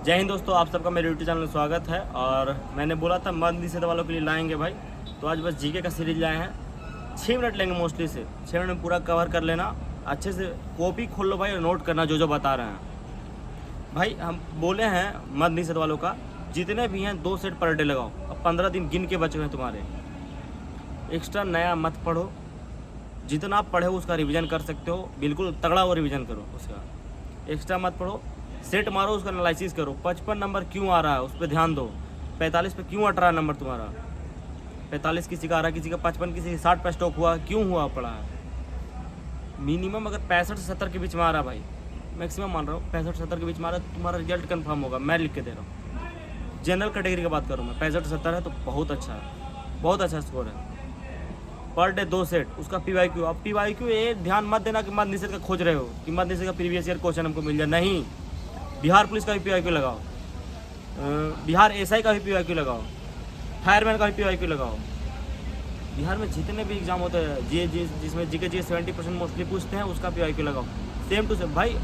जय हिंद दोस्तों, आप सबका मेरे यूट्यूब चैनल में स्वागत है। और मैंने बोला था मद निषेध वालों के लिए लाएंगे भाई, तो आज बस जीके का सीरीज लाए हैं। 6 मिनट लेंगे मोस्टली से 6 मिनट में पूरा कवर कर लेना। अच्छे से कॉपी खोल लो भाई और नोट करना जो बता रहे हैं भाई। हम बोले हैं मद निषेध वालों का जितने भी हैं 2 सेट पर डे लगाओ। अब 15 दिन गिन के बचे हैं तुम्हारे। एक्स्ट्रा नया मत पढ़ो, जितना आप पढ़े उसका रिवीजन कर सकते हो, बिल्कुल तगड़ा वो रिवीजन करो उसका। एक्स्ट्रा मत पढ़ो, सेट मारो, उसका एनालिसिस करो। 55 नंबर क्यों आ रहा है उस पर ध्यान दो। 45 पे क्यों 18 नंबर तुम्हारा। 45 किसी का आ रहा है, किसी का 55, किसी का 60 पे स्टॉक हुआ, क्यों हुआ पड़ा है। मिनिमम अगर 65 से 70 के बीच में आ रहा है भाई, मैक्सिमम मान रहा हूँ 65 से 70 के बीच में आ रहा है, तुम्हारा रिजल्ट कन्फर्म होगा। मैं लिख के दे रहा हूँ। जनरल कैटेगरी की बात करूँ मैं, 65 से 70 है तो बहुत अच्छा है, बहुत अच्छा स्कोर है। पर डे 2 सेट, उसका PYQ। अब PYQ ये ध्यान मत देना कि मद निषेध का खोज रहे हो कि मद निषेध का प्रीवियस ईयर क्वेश्चन हमको मिल जाए। नहीं, बिहार पुलिस का भी PYQ लगाओ, बिहार SI का भी PYQ लगाओ, फायरमैन का भी PYQ लगाओ। बिहार में जितने भी एग्जाम होते हैं जिसमें GK 70% मोस्टली पूछते हैं, उसका PYQ लगाओ। सेम टू सेम भाई,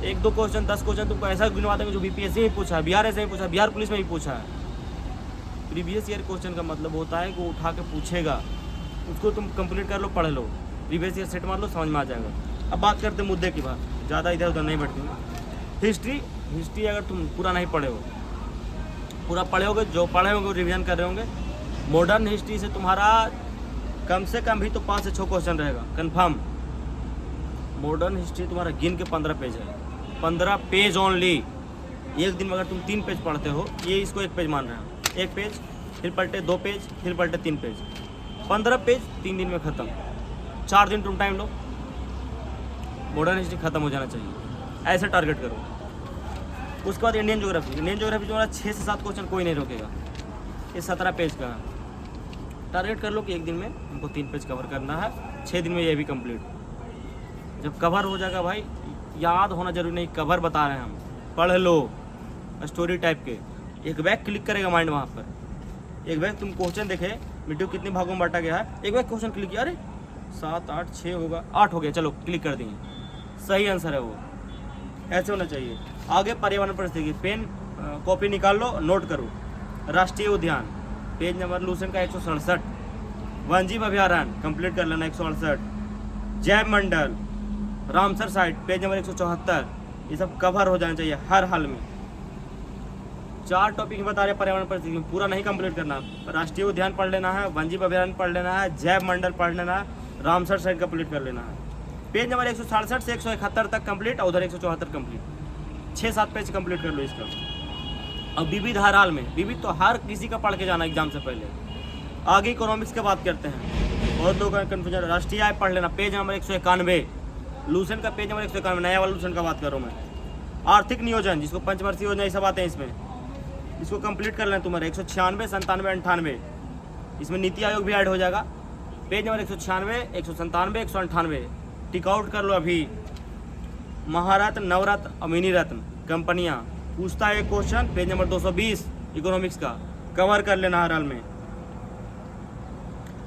1-2 क्वेश्चन 10 क्वेश्चन तुमको ऐसा गिनवा देंगे जो BPSC में पूछा है, बिहार ऐसे ही पूछा है, बिहार पुलिस में ही पूछा है। प्रीवियस ईयर क्वेश्चन का मतलब होता है कि वो उठा के पूछेगा, उसको तुम कंप्लीट कर लो, पढ़ लो, प्रीवियस ईयर सेट मार लो, समझ में आ जाएगा। अब बात करते हैं मुद्दे की बात, ज़्यादा इधर उधर नहीं बढ़ती हूँ। हिस्ट्री अगर तुम पूरा नहीं पढ़े हो, पूरा पढ़े होगे, जो पढ़े होंगे रिवीजन कर रहे होंगे। मॉडर्न हिस्ट्री से तुम्हारा कम से कम भी तो 5 से 6 क्वेश्चन रहेगा कन्फर्म। मॉडर्न हिस्ट्री तुम्हारा गिन के 15 पेज है, 15 पेज ओनली। एक दिन में अगर तुम 3 पेज पढ़ते हो, ये इसको 1 पेज मान रहे हैं, 1 पेज, फिर पलटे 2 पेज, फिर पलटे 3 पेज, 15 पेज 3 दिन में ख़त्म। 4 दिन तुम टाइम लो, मॉडर्न हिस्ट्री ख़त्म हो जाना चाहिए, ऐसे टारगेट करो। उसके बाद इंडियन ज्योग्राफी तुम्हारा 6 से 7 क्वेश्चन कोई नहीं रोकेगा। ये 17 पेज का है। टारगेट कर लो कि एक दिन में हमको 3 पेज कवर करना है, 6 दिन में ये भी कंप्लीट। जब कवर हो जाएगा भाई, याद होना जरूरी नहीं, कवर बता रहे हैं हम, पढ़ लो स्टोरी टाइप के। एक बैग क्लिक करेगा माइंड वहाँ पर। एक बैग तुम क्वेश्चन देखे मिट्टी कितने भागों में बांटा गया है, एक बैग क्वेश्चन क्लिक किया, अरे 7, 8, 6 होगा, 8 हो गया, चलो क्लिक कर दिए, सही आंसर है वो। ऐसे होना चाहिए। आगे पर्यावरण परिस्थिति, पेन कॉपी निकाल लो, नोट करो। राष्ट्रीय उद्यान पेज नंबर लूसेंट का 167, वन्यजीव अभ्यारण्य कंप्लीट कर लेना 168, जैव मंडल, रामसर साइट पेज नंबर 174, ये सब कवर हो जाना चाहिए हर हाल में। 4 टॉपिक बता रहे पर्यावरण परिस्थिति, पूरा नहीं कंप्लीट करना। राष्ट्रीय उद्यान पढ़ लेना है, वन्यजीव अभ्यारण्य पढ़ लेना है, जैव मंडल पढ़ लेना है, रामसर साइट कंप्लीट कर लेना है। पेज नंबर 167 से 171 तक कंप्लीट, और उधर 174 कंप्लीट। 6-7 पेज कंप्लीट कर लो इसका। अब विविध हर हाल में, विविध तो हर किसी का पढ़ के जाना एग्जाम से पहले। आगे इकोनॉमिक्स की बात करते हैं, बहुत लोग कन्फ्यूजन। राष्ट्रीय आय पढ़ लेना, पेज नंबर 191, लूसेंट का पेज नंबर 191, नया वाला लूसेंट का बात कर रहा हूँ मैं। आर्थिक नियोजन, जिसको पंचवर्षीय योजना ये सब आते हैं इसमें, इसको कंप्लीट कर लेना तुम्हारे 196, 97, 98। इसमें नीति आयोग भी ऐड हो जाएगा। पेज नंबर 196, 197, 198 टिक आउट कर लो अभी। महारत्न, नवरत्न और मिनी रत्न कंपनियां पूछता है क्वेश्चन, पेज नंबर 220 इकोनॉमिक्स का कवर कर लेना हर हाल में।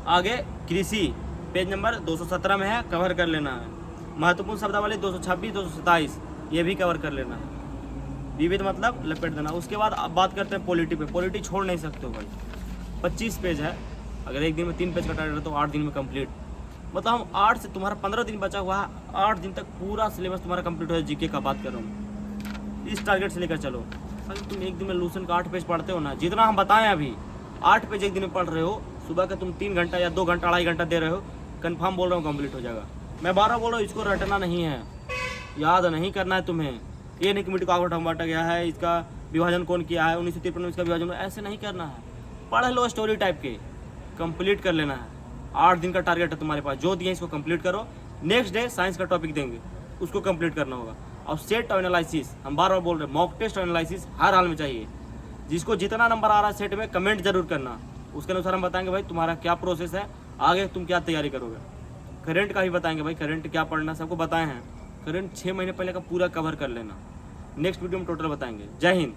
आगे कृषि पेज नंबर 217 में है, कवर कर लेना है। महत्वपूर्ण शब्दावली 226, 227 ये भी कवर कर लेना है। विविध मतलब लपेट देना। उसके बाद अब बात करते हैं पॉलिटी पे। पॉलिटी छोड़ नहीं सकते हो भाई, 25 पेज है। अगर एक दिन में 3 पेज का टारगेट है तो 8 दिन में कंप्लीट। मतलब हम 8 से तुम्हारा 15 दिन बचा हुआ है, 8 दिन तक पूरा सिलेबस तुम्हारा कंप्लीट हो जाए। जीके का बात कर रहा हूँ, इस टारगेट से लेकर चलो। अगर तुम एक दिन में लूसेंट का 8 पेज पढ़ते हो ना, जितना हम बताएं अभी 8 पेज एक दिन में पढ़ रहे हो, सुबह का तुम 3 घंटा या 2 घंटा 2.5 घंटा दे रहे हो, कन्फर्म बोल रहा हूँ कंप्लीट हो जाएगा। मैं 12 बोल रहा हूँ, इसको रटना नहीं है, याद नहीं करना है तुम्हें। ये नहीं कि मिट्टी को बांटा गया है, इसका विभाजन कौन किया है, 1953 में इसका विभाजन, ऐसे नहीं करना है। पढ़ लो स्टोरी टाइप के, कंप्लीट कर लेना है। 8 दिन का टारगेट है तुम्हारे पास, जो दिए इसको कंप्लीट करो। नेक्स्ट डे साइंस का टॉपिक देंगे, उसको कंप्लीट करना होगा। और सेट और एनालिसिस, हम बार बोल रहे हैं, मॉक टेस्ट और एनालिसिस हर हाल में चाहिए। जिसको जितना नंबर आ रहा है सेट में, कमेंट जरूर करना, उसके अनुसार हम बताएंगे भाई तुम्हारा क्या प्रोसेस है, आगे तुम क्या तैयारी करोगे। करंट का भी बताएंगे भाई, करंट क्या पढ़ना सबको बताए हैं। करंट 6 महीने पहले का पूरा कवर कर लेना। नेक्स्ट वीडियो में टोटल बताएंगे। जय हिंद।